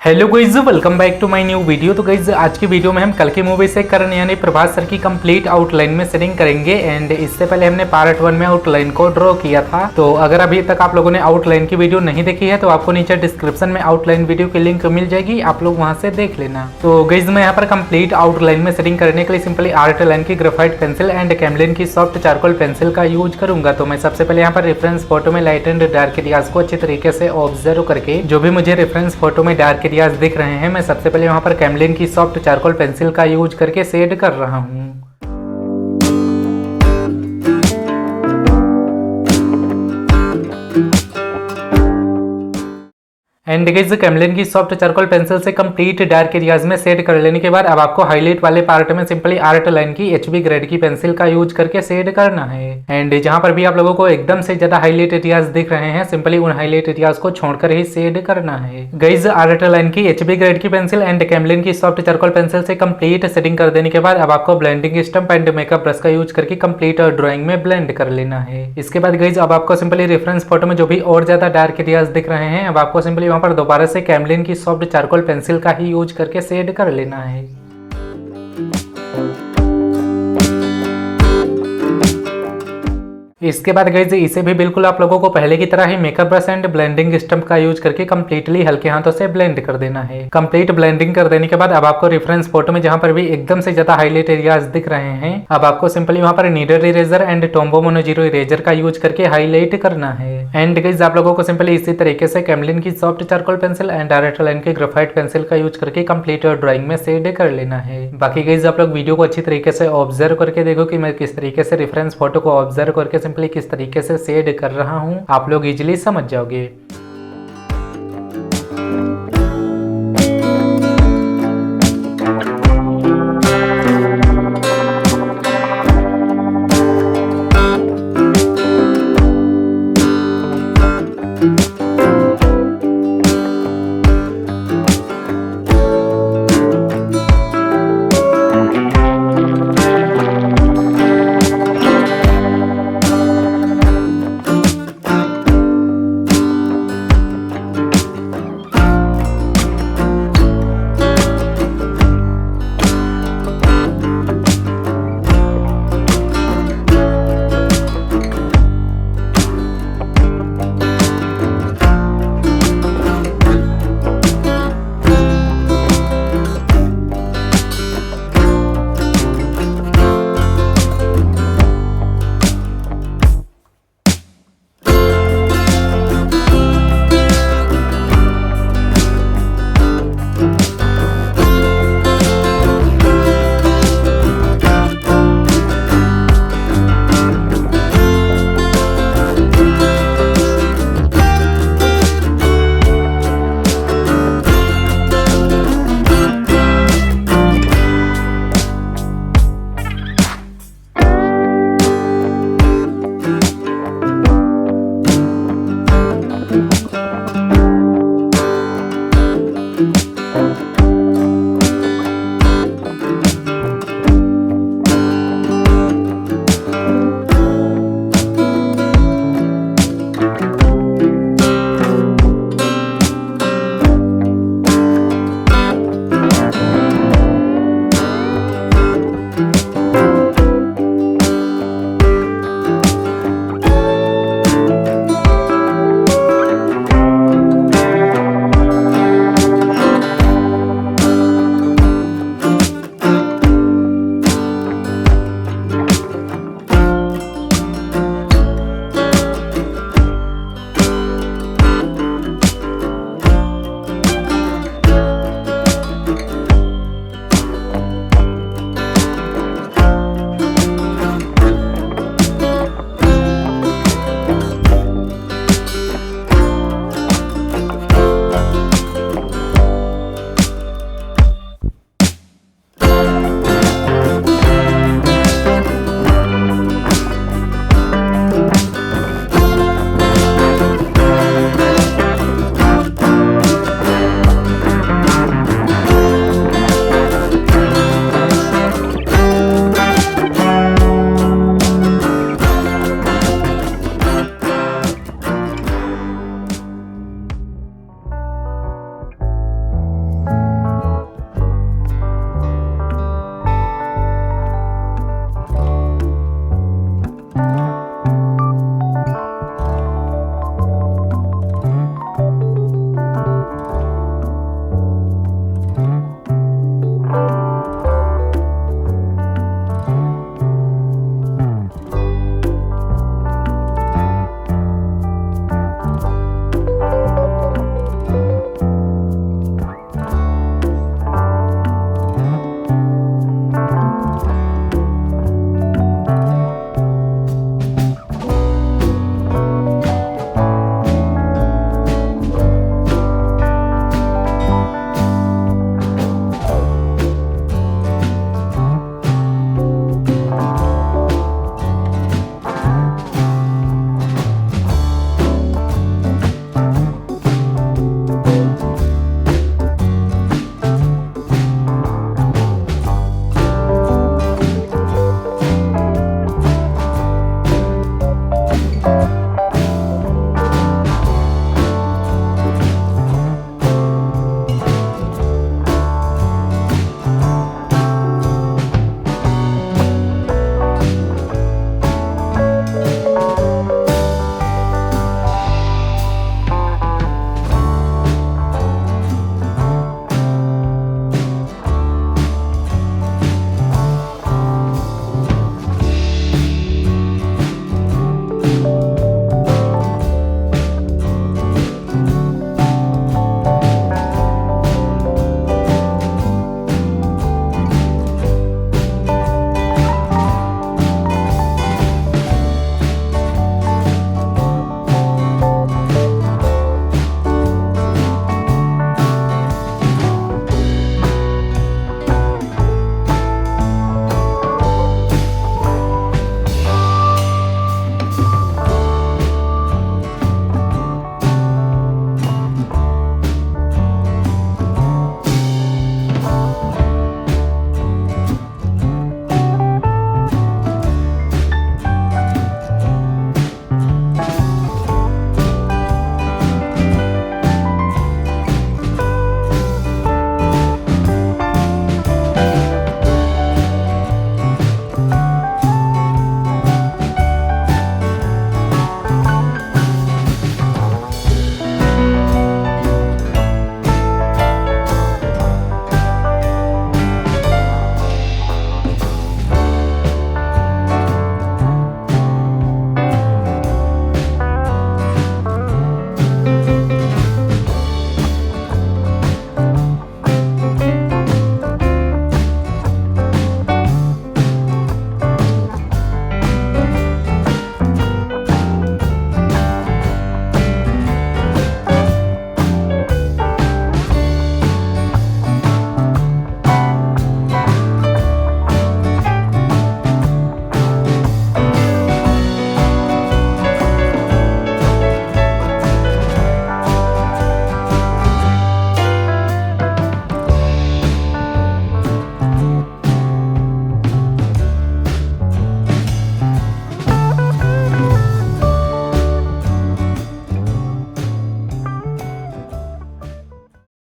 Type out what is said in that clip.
Hello guys, welcome back to my new video. तो guys आज की वीडियो में हम कल्कि मूवी से करण यानी प्रभास सर की कंप्लीट आउटलाइन में सेटिंग करेंगे। एंड इससे पहले हमने पार्ट 1 में आउटलाइन को ड्रॉ किया था। तो अगर अभी तक आप लोगों ने आउटलाइन की वीडियो नहीं देखी है तो आपको नीचे डिस्क्रिप्शन में आउटलाइन वीडियो की लिंक मिल जाएगी, आप लोग वहां से देख लेना। तो गाइस मैं यहाँ पर कंप्लीट आउटलाइन में सेटिंग करने के लिए सिंपली आर्टलाइन की ग्रेफाइट पेंसिल एंड कैमलिन की सॉफ्ट चारकोल पेंसिल का यूज करूंगा। तो मैं सबसे पहले यहाँ पर रेफरेंस फोटो में लाइट एंड डार्क एरियाज को अच्छी तरीके से ऑब्जर्व करके जो भी मुझे रेफरेंस फोटो में डार्क एरियाज दिख रहे हैं मैं सबसे पहले वहां पर कैमलिन की सॉफ्ट चारकोल पेंसिल का यूज करके शेड कर रहा हूं। एंड गाइस कैमलिन की सॉफ्ट चारकोल पेंसिल से कंप्लीट डार्क एरियाज में शेड कर लेने के बाद अब आपको हाईलाइट वाले पार्ट में सिंपली आर्ट लाइन की एचबी ग्रेड की पेंसिल का यूज करके शेड करना है। एंड जहां पर भी आप लोगों को एकदम से ज्यादा हाईलाइट एरियाज दिख रहे हैं सिंपली उन हाईलाइट एरियाज को छोड़कर ही शेड करना है। गाइस आर्ट लाइन की एचबी ग्रेड की पेंसिल एंड कैमलिन की सॉफ्ट चारकोल पेंसिल से कंप्लीट सेटिंग कर देने के बाद अब आपको blending stump and makeup brush का यूज करके कंप्लीट ड्राइंग में ब्लेंड कर लेना है। इसके बाद गाइस अब आपको सिंपली रेफरेंस फोटो में जो भी और ज्यादा डार्क एरियाज दिख रहे हैं अब आपको सिंपली वहां पर दोबारा से कैमलिन की सॉफ्ट चारकोल पेंसिल का ही यूज करके शेड कर लेना है। इसके बाद गाइस इसे भी बिल्कुल आप लोगों को पहले की तरह ही makeup brush and blending stump का यूज करके कंप्लीटली हल्के हाथों से ब्लेंड कर देना है। कंप्लीट ब्लेंडिंग कर देने के बाद अब आपको रेफरेंस फोटो में जहां पर भी एकदम से ज्यादा हाईलाइट एरियाज दिख रहे हैं अब आपको सिंपली वहां पर needed eraser and Tombow mono zero eraser का यूज करके हाईलाइट करना है। एंड गाइस आप लोगों को सिंपली इसी तरीके से कैमलिन की soft charcoal pencil and Artline की ग्रेफाइट पेंसिल का यूज करके कंप्लीट ड्राइंग में शेड कर लेना है। बाकी गाइस आप लोग वीडियो को अच्छी तरीके से ऑब्जर्व करके देखो कि मैं किस तरीके से रेफरेंस फोटो को ऑब्जर्व करके सिंपली किस तरीके से शेड कर रहा हूं, आप लोग इजीली समझ जाओगे।